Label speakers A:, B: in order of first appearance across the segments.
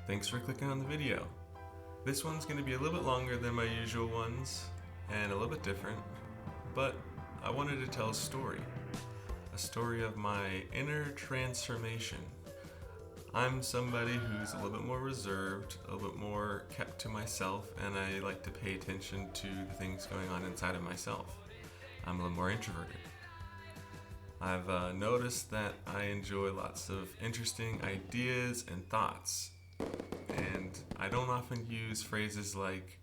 A: Thanks for clicking on the video. This one's going to be a little bit longer than my usual ones and a little bit different, but I wanted to tell a story of my inner transformation. I'm somebody who's a little bit more reserved, a little bit more kept to myself, and I like to pay attention to the things going on inside of myself. I'm a little more introverted. I've noticed that I enjoy lots of interesting ideas and thoughts, and I don't often use phrases like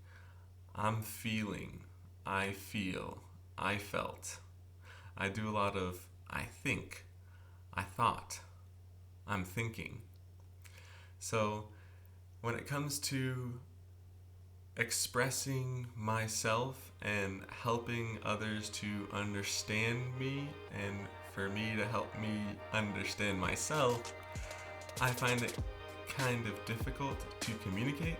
A: I'm feeling, I feel, I felt. I do a lot of I think, I thought, I'm thinking. So when it comes to expressing myself and helping others to understand me and for me to help me understand myself, I find it kind of difficult to communicate.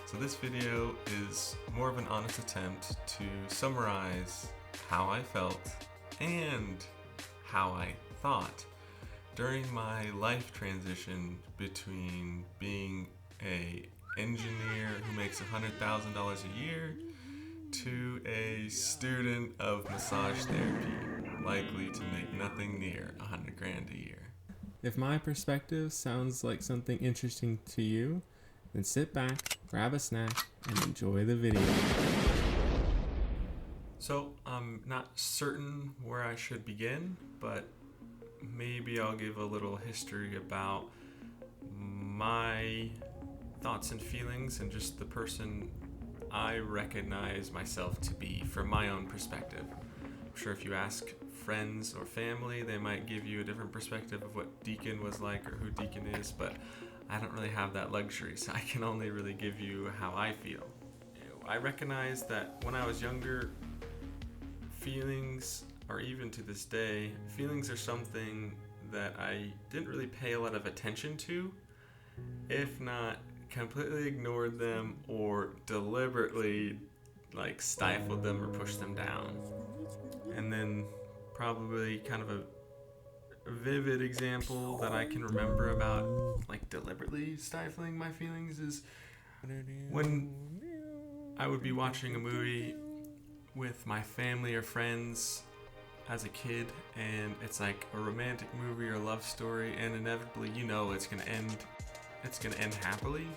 A: So this video is more of an honest attempt to summarize how I felt and how I thought during my life transition between being an engineer who makes $100,000 a year to a student of massage therapy, likely to make nothing near $100,000 a year.
B: If my perspective sounds like something interesting to you, then sit back, grab a snack, and enjoy the video.
A: So I'm not certain where I should begin, but maybe I'll give a little history about my thoughts and feelings and just the person I recognize myself to be from my own perspective. I'm sure if you ask friends or family, they might give you a different perspective of what Deacon was like or who Deacon is, but I don't really have that luxury, so I can only really give you how I feel. I recognize that when I was younger, feelings, or even to this day, feelings are something that I didn't really pay a lot of attention to, if not completely ignored them or deliberately stifled them or pushed them down. And then probably kind of a vivid example that I can remember about deliberately stifling my feelings is when I would be watching a movie with my family or friends as a kid, and it's like a romantic movie or love story, and inevitably it's gonna end happily,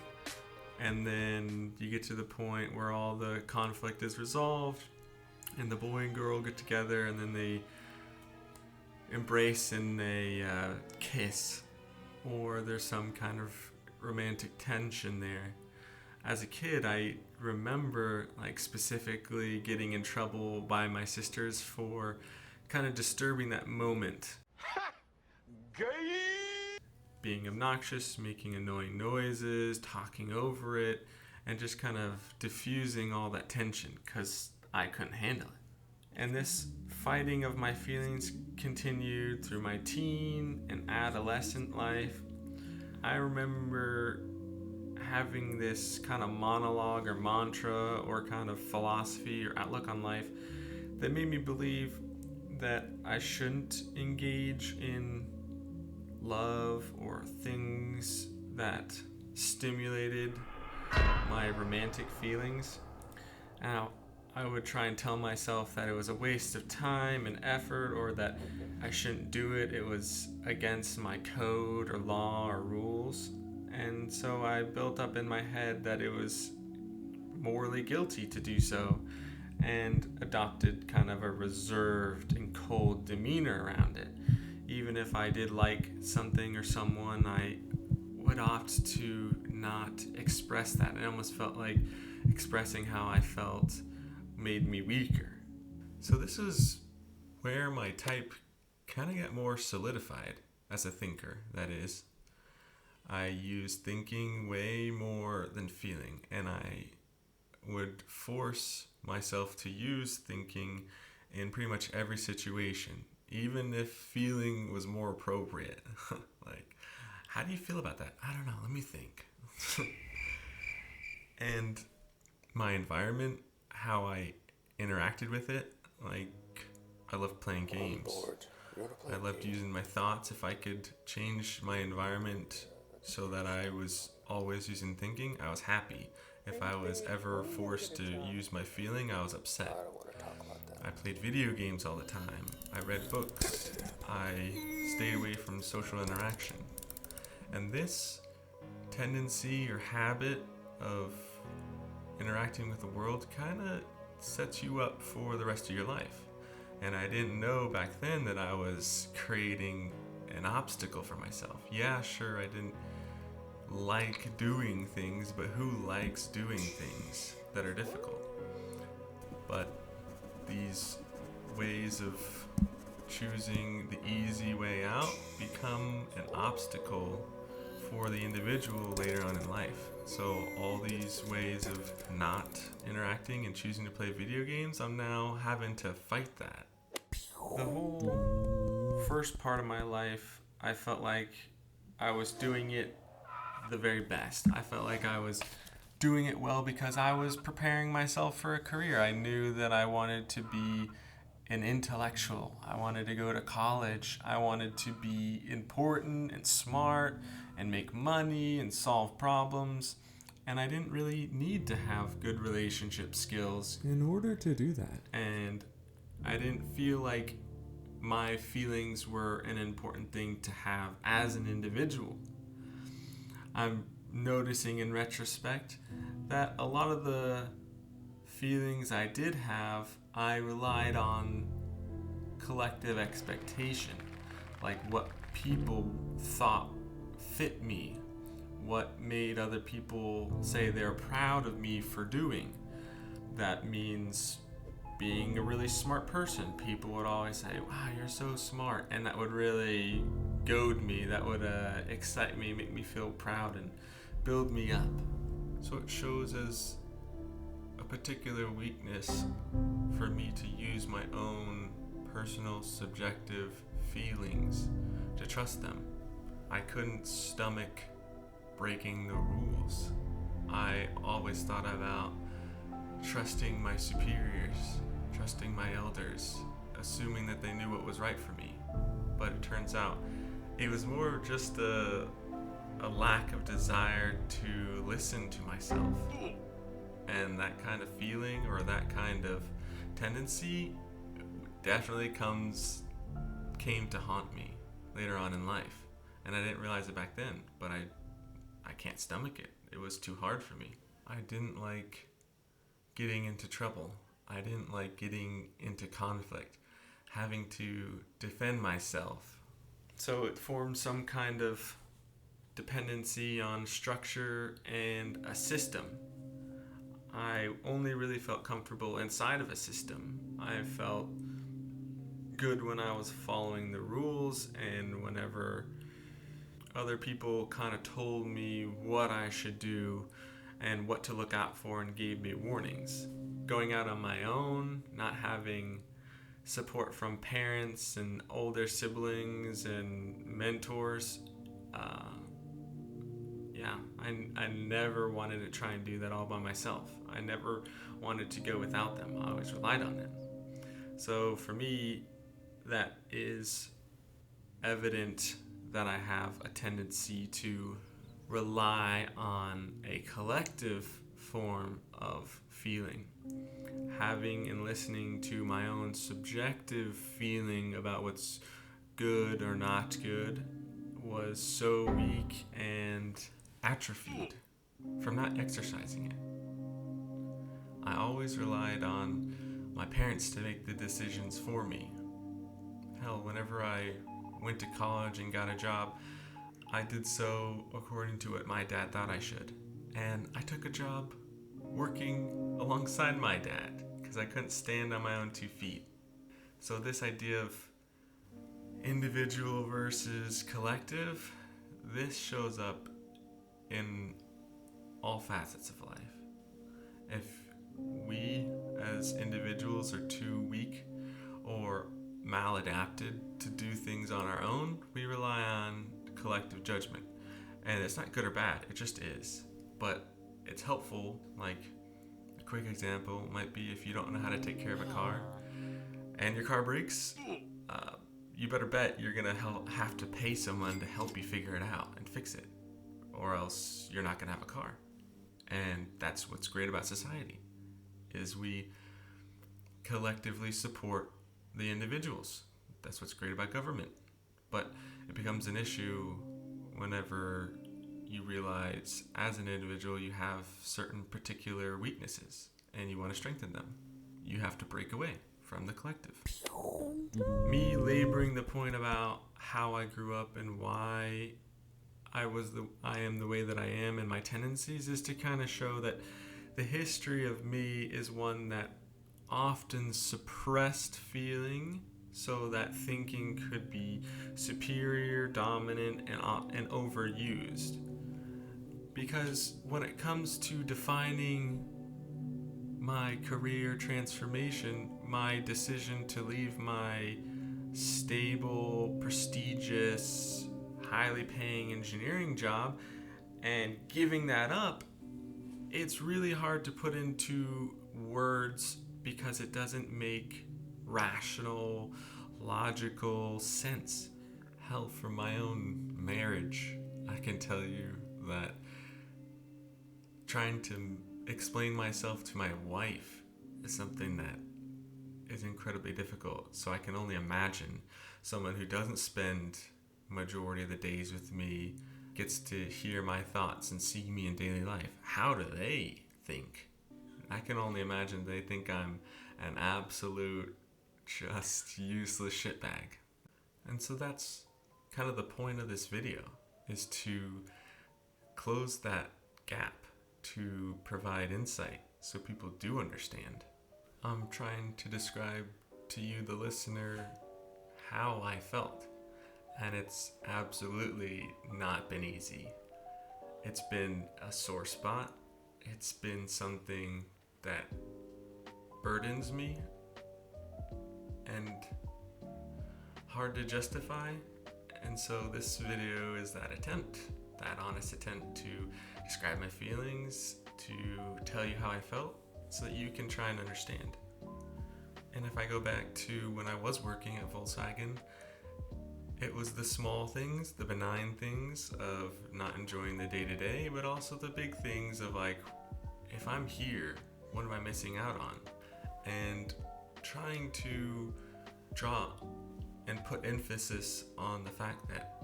A: and then you get to the point where all the conflict is resolved and the boy and girl get together and then they embrace and they kiss, or there's some kind of romantic tension there. As a kid, I remember specifically getting in trouble by my sisters for kind of disturbing that moment. Being obnoxious, making annoying noises, talking over it, and just kind of diffusing all that tension because I couldn't handle it. And this fighting of my feelings continued through my teen and adolescent life. I remember having this kind of monologue or mantra or kind of philosophy or outlook on life that made me believe that I shouldn't engage in love or things that stimulated my romantic feelings. Now, I would try and tell myself that it was a waste of time and effort, or that I shouldn't do it. It was against my code or law or rules. And so I built up in my head that it was morally guilty to do so, and adopted kind of a reserved and cold demeanor around it. Even if I did like something or someone, I would opt to not express that. It almost felt like expressing how I felt made me weaker. So this is where my type kind of got more solidified as a thinker, that is. I use thinking way more than feeling, and I would force myself to use thinking in pretty much every situation, even if feeling was more appropriate. How do you feel about that? I don't know, let me think. And my environment, how I interacted with it, I loved playing games. I loved using my thoughts. If I could change my environment so that I was always using thinking, I was happy. If I was ever forced to use my feeling, I was upset. I played video games all the time. I read books. I stayed away from social interaction. And this tendency or habit of interacting with the world kind of sets you up for the rest of your life. And I didn't know back then that I was creating an obstacle for myself. Yeah, sure, I didn't like doing things, but who likes doing things that are difficult? But these ways of choosing the easy way out become an obstacle for the individual later on in life. So all these ways of not interacting and choosing to play video games, I'm now having to fight that. The whole first part of my life, I felt like I was doing it the very best. I felt like I was doing it well because I was preparing myself for a career. I knew that I wanted to be an intellectual. I wanted to go to college. I wanted to be important and smart and make money and solve problems. And I didn't really need to have good relationship skills
B: in order to do that.
A: And I didn't feel like my feelings were an important thing to have as an individual. I'm noticing in retrospect that a lot of the feelings I did have, I relied on collective expectation, like what people thought fit me, what made other people say they're proud of me for doing. That means being a really smart person. People would always say, wow, you're so smart. And that would really goad me. That would excite me, make me feel proud and build me up. So it shows as a particular weakness for me to use my own personal subjective feelings to trust them. I couldn't stomach breaking the rules. I always thought about trusting my superiors, trusting my elders, assuming that they knew what was right for me. But it turns out it was more just a lack of desire to listen to myself. And that kind of feeling or that kind of tendency definitely came to haunt me later on in life. And I didn't realize it back then, but I can't stomach it. It was too hard for me. I didn't like getting into trouble. I didn't like getting into conflict, having to defend myself. So it formed some kind of dependency on structure and a system. I only really felt comfortable inside of a system. I felt good when I was following the rules, and whenever other people kind of told me what I should do and what to look out for and gave me warnings. Going out on my own, not having support from parents and older siblings and mentors, I never wanted to try and do that all by myself. I never wanted to go without them. I always relied on them. So for me, that is evident that I have a tendency to rely on a collective form of feeling. Having and listening to my own subjective feeling about what's good or not good was so weak and atrophied from not exercising it. I always relied on my parents to make the decisions for me. Hell, whenever I went to college and got a job, I did so according to what my dad thought I should. And I took a job working alongside my dad because I couldn't stand on my own 2 feet. So this idea of individual versus collective, this shows up in all facets of life. If we as individuals are too weak or maladapted to do things on our own, we rely on collective judgment. And it's not good or bad, it just is. But it's helpful. Like a quick example might be if you don't know how to take care of a car and your car breaks, you better bet you're gonna have to pay someone to help you figure it out and fix it. or else you're not going to have a car. And that's what's great about society, is we collectively support the individuals. That's what's great about government. But it becomes an issue whenever you realize as an individual you have certain particular weaknesses and you want to strengthen them. You have to break away from the collective. Me laboring the point about how I grew up and why I am the way that I am and my tendencies is to kind of show that the history of me is one that often suppressed feeling so that thinking could be superior, dominant, and overused. Because when it comes to defining my career transformation, my decision to leave my stable, prestigious, highly paying engineering job and giving that up, it's really hard to put into words because it doesn't make rational, logical sense. Hell, for my own marriage, I can tell you that trying to explain myself to my wife is something that is incredibly difficult. So I can only imagine someone who doesn't spend majority of the days with me, gets to hear my thoughts and see me in daily life. How do they think? I can only imagine they think I'm an absolute just useless shitbag. And so that's kind of the point of this video, is to close that gap, to provide insight so people do understand. I'm trying to describe to you, the listener, how I felt. And it's absolutely not been easy. It's been a sore spot. It's been something that burdens me and hard to justify. And so this video is that attempt, that honest attempt to describe my feelings, to tell you how I felt, so that you can try and understand. And if I go back to when I was working at Volkswagen, it was the small things, the benign things of not enjoying the day-to-day, but also the big things of like, if I'm here, what am I missing out on? And trying to draw and put emphasis on the fact that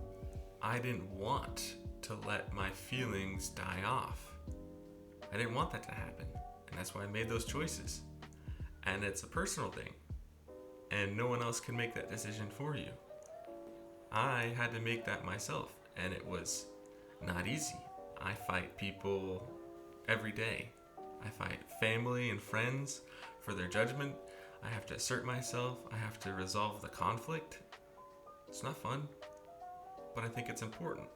A: I didn't want to let my feelings die off. I didn't want that to happen. And that's why I made those choices. And it's a personal thing. And no one else can make that decision for you. I had to make that myself, and it was not easy. I fight people every day. I fight family and friends for their judgment. I have to assert myself. I have to resolve the conflict. It's not fun, but I think it's important.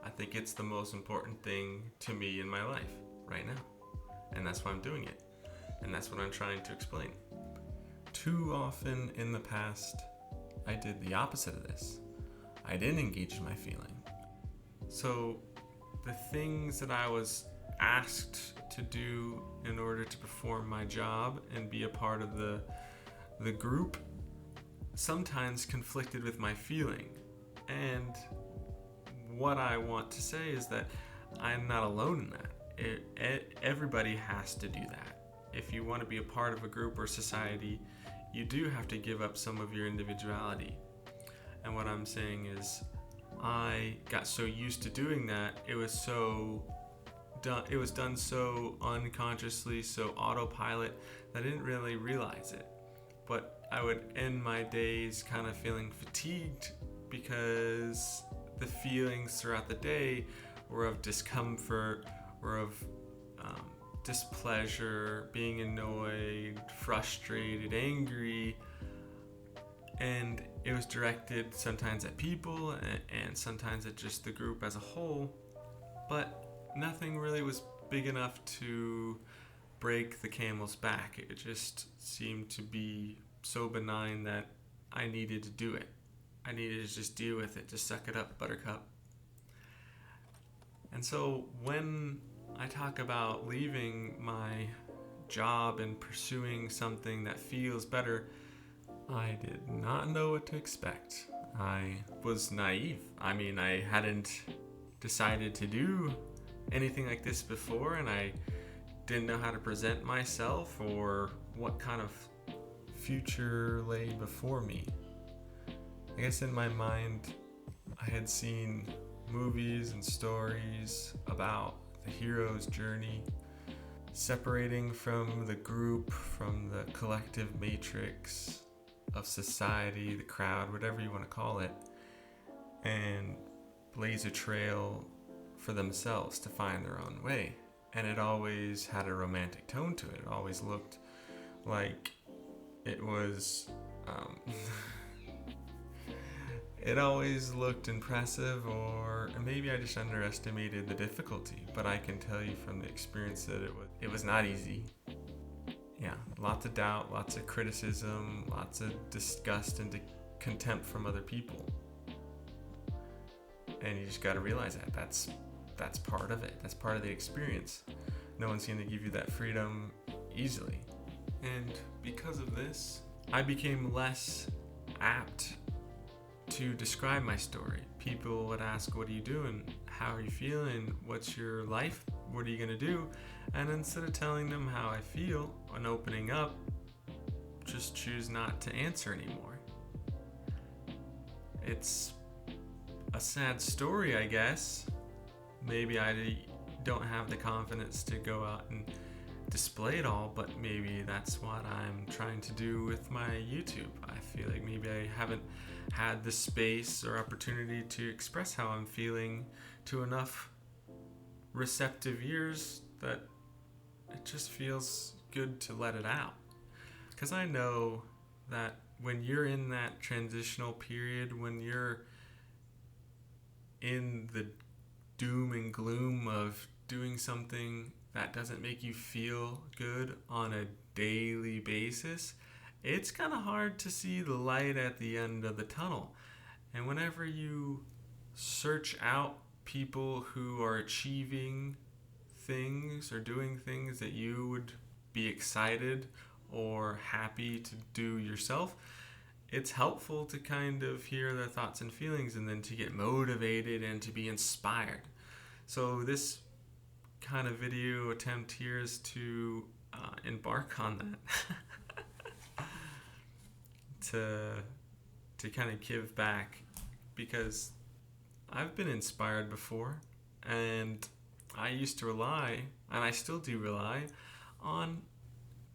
A: I think it's the most important thing to me in my life right now, and that's why I'm doing it, and that's what I'm trying to explain. Too often in the past, I did the opposite of this. I didn't engage in my feeling. So the things that I was asked to do in order to perform my job and be a part of the group sometimes conflicted with my feeling. And what I want to say is that I'm not alone in that. Everybody has to do that. If you want to be a part of a group or society, you do have to give up some of your individuality. And what I'm saying is, I got so used to doing that, it was done so unconsciously, so autopilot, that I didn't really realize it. But I would end my days kind of feeling fatigued because the feelings throughout the day were of discomfort, or of displeasure, being annoyed, frustrated, angry. And it was directed sometimes at people and sometimes at just the group as a whole, but nothing really was big enough to break the camel's back. It just seemed to be so benign that I needed to do it. I needed to just deal with it, just suck it up, buttercup. And so when I talk about leaving my job and pursuing something that feels better, I did not know what to expect. I was naive. I mean, I hadn't decided to do anything like this before, and I didn't know how to present myself or what kind of future lay before me. I guess in my mind, I had seen movies and stories about the hero's journey, separating from the group, from the collective matrix of society, the crowd, whatever you want to call it, and blaze a trail for themselves to find their own way. And it always had a romantic tone to it. It always looked like it was it always looked impressive, or maybe I just underestimated the difficulty. But I can tell you from the experience that it was not easy. Yeah, lots of doubt, lots of criticism, lots of disgust and contempt from other people. And you just got to realize that that's part of it. That's part of the experience. No one's going to give you that freedom easily. And because of this, I became less apt to describe my story. People would ask, what are you doing? How are you feeling? What's your life? What are you going to do? And instead of telling them how I feel and opening up, just choose not to answer anymore. It's a sad story, I guess. Maybe I don't have the confidence to go out and display it all, but maybe that's what I'm trying to do with my YouTube. I feel like maybe I haven't had the space or opportunity to express how I'm feeling to enough receptive ears that it just feels good to let it out. Because I know that when you're in that transitional period, when you're in the doom and gloom of doing something that doesn't make you feel good on a daily basis, it's kind of hard to see the light at the end of the tunnel. And whenever you search out people who are achieving things or doing things that you would be excited or happy to do yourself, it's helpful to kind of hear their thoughts and feelings and then to get motivated and to be inspired. So this kind of video attempt here is to embark on that. to kind of give back, because I've been inspired before, and I used to rely, and I still do rely, on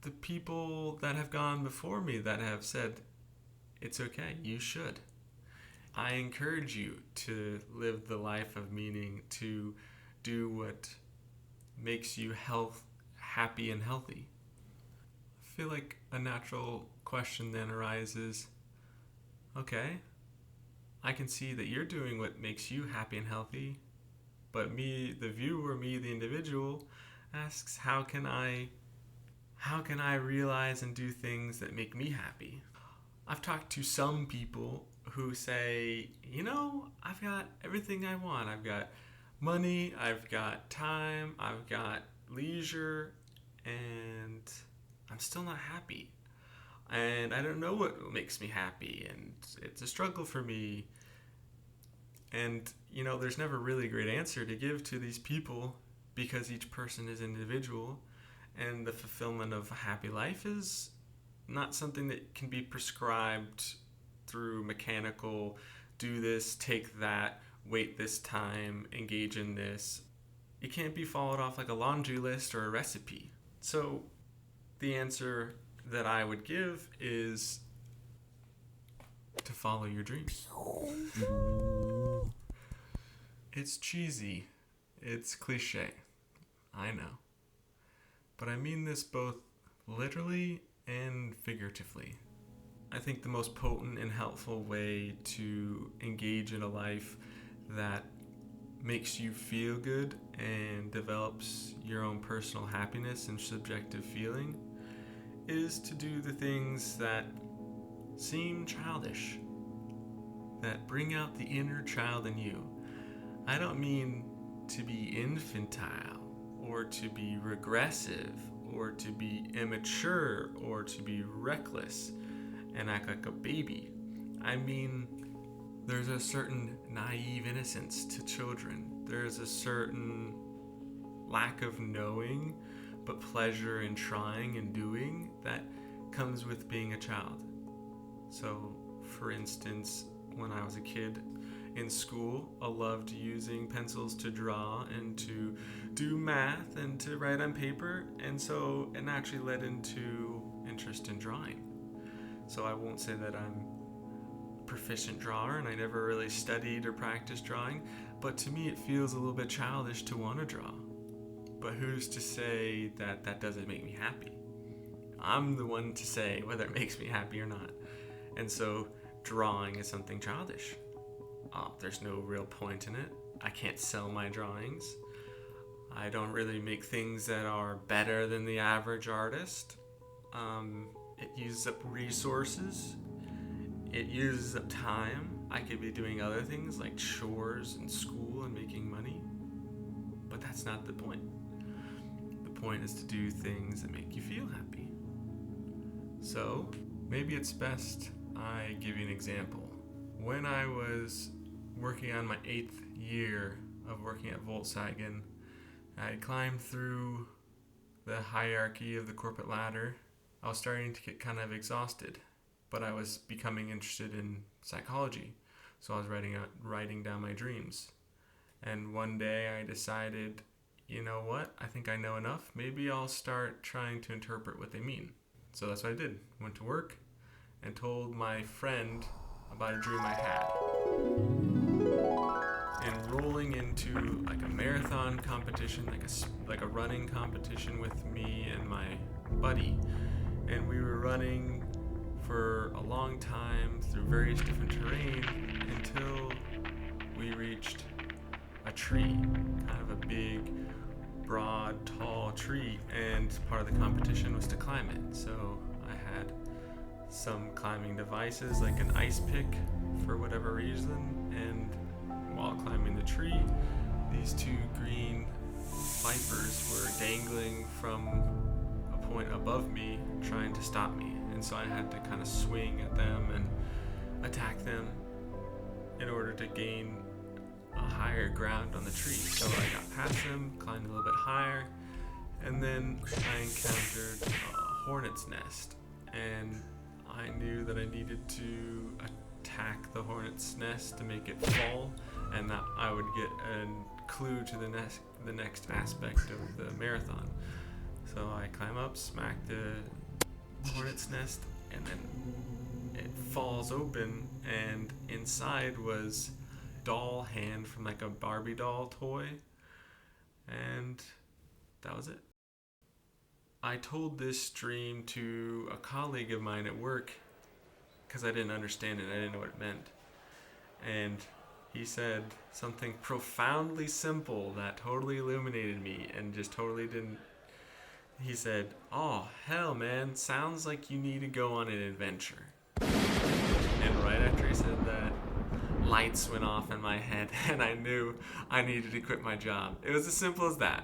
A: the people that have gone before me that have said, it's okay, you should. I encourage you to live the life of meaning, to do what makes you happy and healthy. I feel like a natural question then arises, okay, I can see that you're doing what makes you happy and healthy, but me, the viewer, me, the individual, asks, how can I realize and do things that make me happy? I've talked to some people who say, I've got everything I want. I've got money, I've got time, I've got leisure, and I'm still not happy. And I don't know what makes me happy, and it's a struggle for me. And, there's never really a great answer to give to these people, because each person is individual, and the fulfillment of a happy life is not something that can be prescribed through mechanical, do this, take that, wait this time, engage in this. It can't be followed off like a laundry list or a recipe. So the answer that I would give is to follow your dreams. It's cheesy. It's cliche. I know. But I mean this both literally and figuratively. I think the most potent and helpful way to engage in a life that makes you feel good and develops your own personal happiness and subjective feeling is to do the things that seem childish, that bring out the inner child in you. I don't mean to be infantile or to be regressive or to be immature or to be reckless and act like a baby. I mean, there's a certain naive innocence to children there's a certain lack of knowing, but pleasure in trying and doing that comes with being a child. So, for instance, when I was a kid in school, I loved using pencils to draw and to do math and to write on paper, and so it naturally led into interest in drawing. So I won't say that I'm a proficient drawer, and I never really studied or practiced drawing, but to me it feels a little bit childish to want to draw. But who's to say that that doesn't make me happy? I'm the one to say whether it makes me happy or not. And so drawing is something childish. There's no real point in it. I can't sell my drawings. I don't really make things that are better than the average artist. It uses up resources. It uses up time. I could be doing other things like chores and school and making money. But that's not the point. The point is to do things that make you feel happy. So, maybe it's best I give you an example. When I was working on my 8th year of working at Volkswagen, I climbed through the hierarchy of the corporate ladder. I was starting to get kind of exhausted, but I was becoming interested in psychology. So I was writing down my dreams. And one day I decided, you know what? I think I know enough. Maybe I'll start trying to interpret what they mean. So that's what I did. Went to work and told my friend about a dream I had. Enrolling into like a marathon competition, like a running competition with me and my buddy. And we were running for a long time through various different terrain until we reached a tree, kind of a big, broad, tall tree, and part of the competition was to climb it. So I had some climbing devices like an ice pick for whatever reason, and while climbing the tree, these two green vipers were dangling from a point above me trying to stop me, and so I had to kind of swing at them and attack them in order to gain a higher ground on the tree. So I got past them, climbed a little bit higher, and then I encountered a hornet's nest, and I knew that I needed to attack the hornet's nest to make it fall, and that I would get a clue to the next aspect of the marathon. So I climb up, smack the hornet's nest, and then it falls open, and inside was doll hand from like a Barbie doll toy, and that was it. I told this dream to a colleague of mine at work because I didn't understand it. I didn't know what it meant. And he said something profoundly simple that totally illuminated me and just totally didn't. He said, "Oh, hell, man, sounds like you need to go on an adventure." And right after he said that, lights went off in my head and I knew I needed to quit my job. It was as simple as that.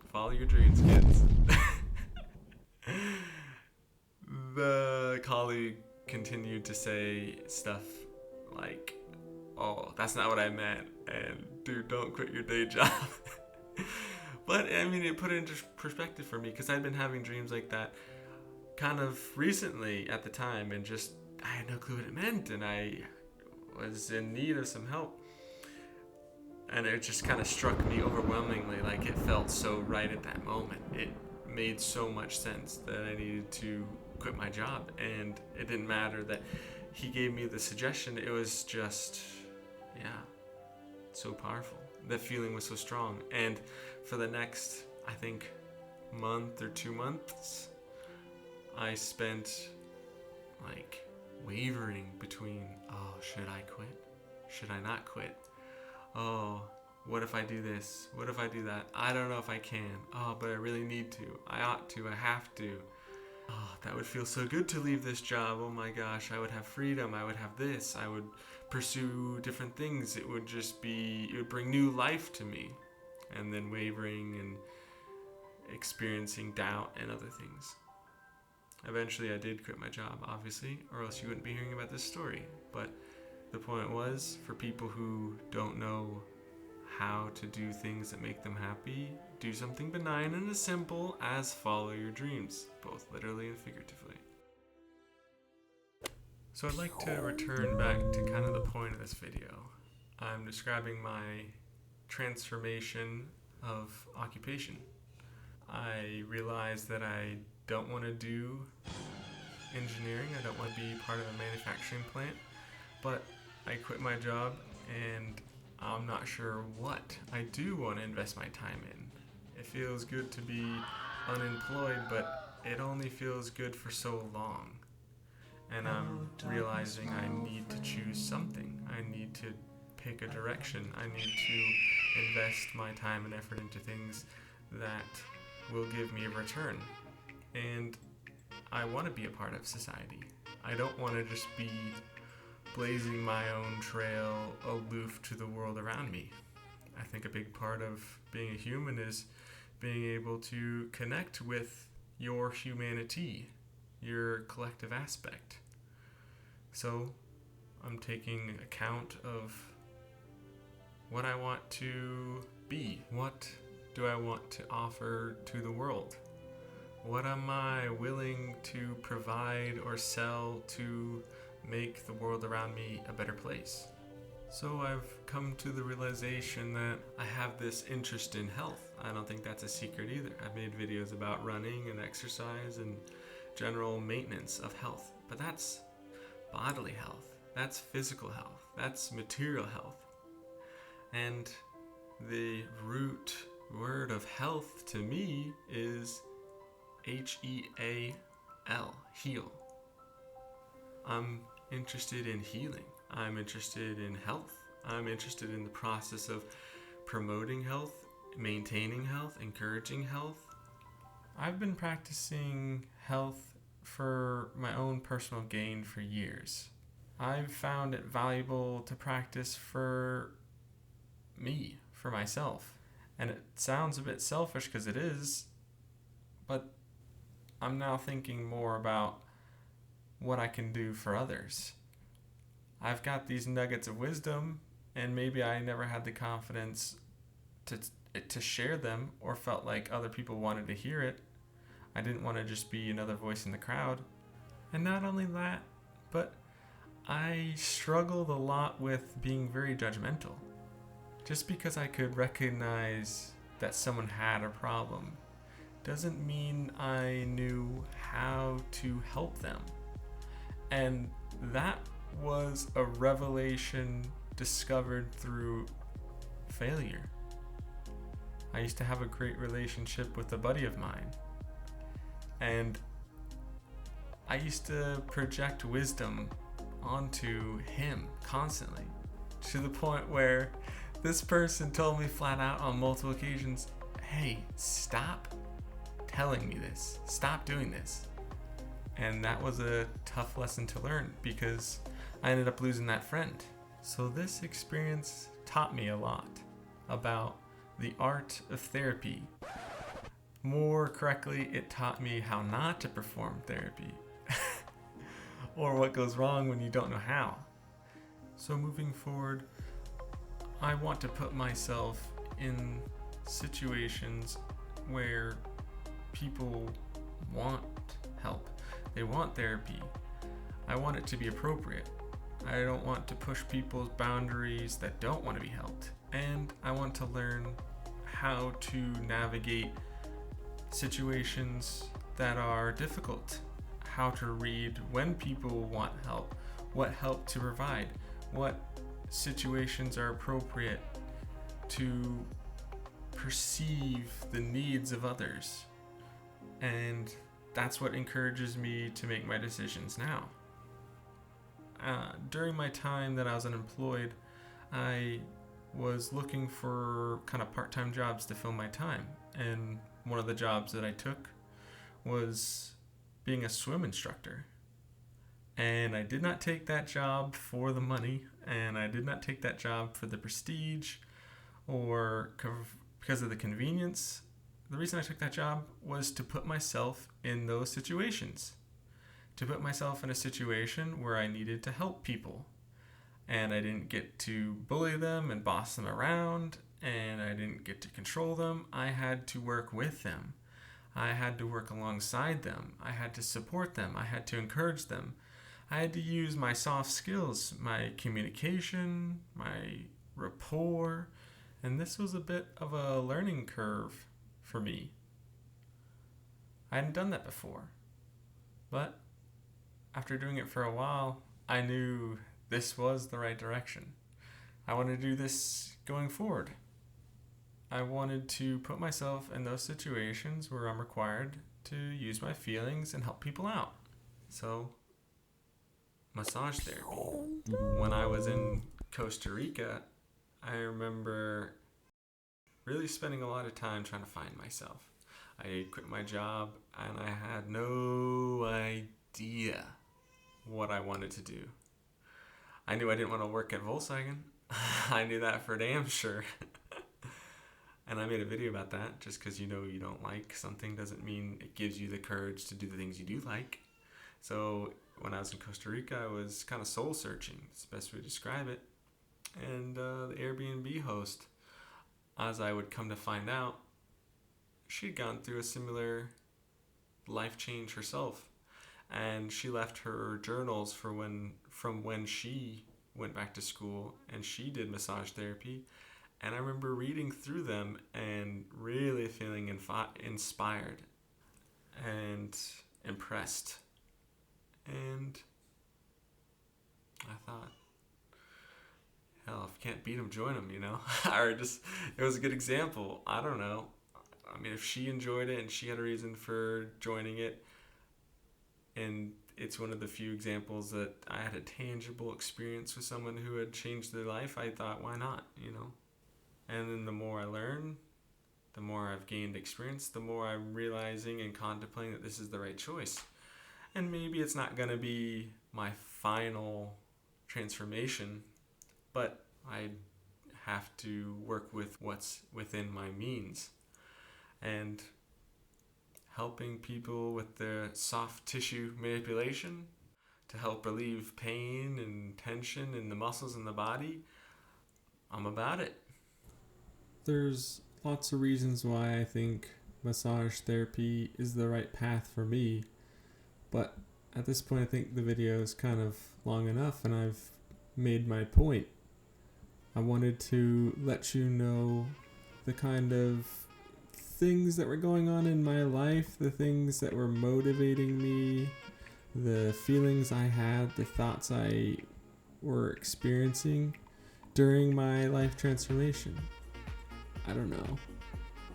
A: Follow your dreams, kids. The colleague continued to say stuff like, "Oh, that's not what I meant," and "Dude, don't quit your day job." But I mean, it put it into perspective for me because I'd been having dreams like that kind of recently at the time, and just I had no clue what it meant, and I was in need of some help. And it just kind of struck me overwhelmingly, like it felt so right at that moment. It made so much sense that I needed to quit my job, and it didn't matter that he gave me the suggestion. It was just, so powerful. That feeling was so strong. And for the next, I think, month or 2 months, I spent like wavering between, oh, should I quit? Should I not quit? Oh, what if I do this? What if I do that? I don't know if I can. Oh, but I really need to. I ought to. I have to. Oh, that would feel so good to leave this job. Oh my gosh, I would have freedom. I would have this. I would pursue different things. It would bring new life to me. And then wavering and experiencing doubt and other things. Eventually I did quit my job, obviously, or else you wouldn't be hearing about this story. But the point was, for people who don't know how to do things that make them happy, do something benign and as simple as follow your dreams, both literally and figuratively. So I'd like to return back to kind of the point of this video. I'm describing my transformation of occupation. I realized that I don't want to do engineering. I don't want to be part of a manufacturing plant, but I quit my job and I'm not sure what I do want to invest my time in. It feels good to be unemployed, but it only feels good for so long. And I'm realizing I need to choose something. I need to pick a direction. I need to invest my time and effort into things that will give me a return. And I want to be a part of society. I don't want to just be blazing my own trail aloof to the world around me. I think a big part of being a human is being able to connect with your humanity, your collective aspect. So I'm taking account of what I want to be. What do I want to offer to the world? What am I willing to provide or sell to make the world around me a better place? So I've come to the realization that I have this interest in health. I don't think that's a secret either. I've made videos about running and exercise and general maintenance of health, but that's bodily health, that's physical health, that's material health. And the root word of health to me is H-E-A-L, heal. I'm interested in healing. I'm interested in health. I'm interested in the process of promoting health, maintaining health, encouraging health. I've been practicing health for my own personal gain for years. I've found it valuable to practice for me, for myself. And it sounds a bit selfish because it is, but I'm now thinking more about what I can do for others. I've got these nuggets of wisdom, and maybe I never had the confidence to share them or felt like other people wanted to hear it. I didn't want to just be another voice in the crowd. And not only that, but I struggled a lot with being very judgmental. Just because I could recognize that someone had a problem doesn't mean I knew how to help them. And that was a revelation discovered through failure. I used to have a great relationship with a buddy of mine, and I used to project wisdom onto him constantly, to the point where this person told me flat out on multiple occasions, hey, stop telling me this, stop doing this. And that was a tough lesson to learn because I ended up losing that friend. So this experience taught me a lot about the art of therapy. More correctly, it taught me how not to perform therapy or what goes wrong when you don't know how. So moving forward, I want to put myself in situations where people want help. They want therapy. I want it to be appropriate. I don't want to push people's boundaries that don't want to be helped. And I want to learn how to navigate situations that are difficult, how to read when people want help, what help to provide, what situations are appropriate to perceive the needs of others. And that's what encourages me to make my decisions now. During my time that I was unemployed, I was looking for kind of part-time jobs to fill my time. And one of the jobs that I took was being a swim instructor. And I did not take that job for the money, and I did not take that job for the prestige or because of the convenience. The reason I took that job was to put myself in those situations, to put myself in a situation where I needed to help people. And I didn't get to bully them and boss them around, and I didn't get to control them. I had to work with them. I had to work alongside them. I had to support them. I had to encourage them. I had to use my soft skills, my communication, my rapport, and this was a bit of a learning curve for me. I hadn't done that before, but after doing it for a while, I knew this was the right direction. I wanted to do this going forward. I wanted to put myself in those situations where I'm required to use my feelings and help people out. So, massage therapy. When I was in Costa Rica, I remember really spending a lot of time trying to find myself. I quit my job and I had no idea what I wanted to do. I knew I didn't want to work at Volkswagen. I knew that for damn sure. And I made a video about that. Just because you know you don't like something doesn't mean it gives you the courage to do the things you do like. So when I was in Costa Rica, I was kind of soul searching. It's the best way to describe it. And the Airbnb host, as I would come to find out, she'd gone through a similar life change herself. And she left her journals from when she went back to school and she did massage therapy. And I remember reading through them and really feeling inspired and impressed. And I thought, hell, if you can't beat them, join them, you know? Or just, it was a good example. I don't know. I mean, if she enjoyed it and she had a reason for joining it, and it's one of the few examples that I had a tangible experience with someone who had changed their life, I thought, why not, you know? And then the more I learn, the more I've gained experience, the more I'm realizing and contemplating that this is the right choice. And maybe it's not going to be my final transformation, but I have to work with what's within my means. And helping people with their soft tissue manipulation to help relieve pain and tension in the muscles in the body, I'm about it.
B: There's lots of reasons why I think massage therapy is the right path for me, but at this point I think the video is kind of long enough and I've made my point. I wanted to let you know the kind of things that were going on in my life, the things that were motivating me, the feelings I had, the thoughts I were experiencing during my life transformation. I don't know.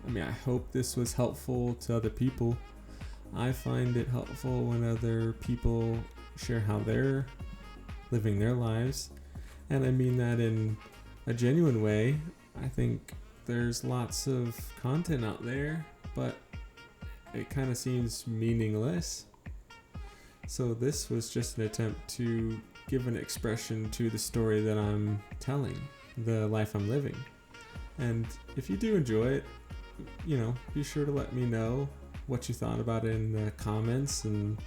B: I mean, I hope this was helpful to other people. I find it helpful when other people share how they're living their lives. And I mean that in a genuine way. I think there's lots of content out there, but it kind of seems meaningless. So this was just an attempt to give an expression to the story that I'm telling, the life I'm living. And if you do enjoy it, you know, be sure to let me know what you thought about it in the comments, and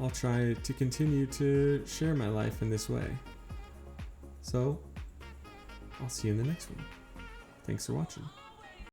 B: I'll try to continue to share my life in this way. So, I'll see you in the next one. Thanks for watching.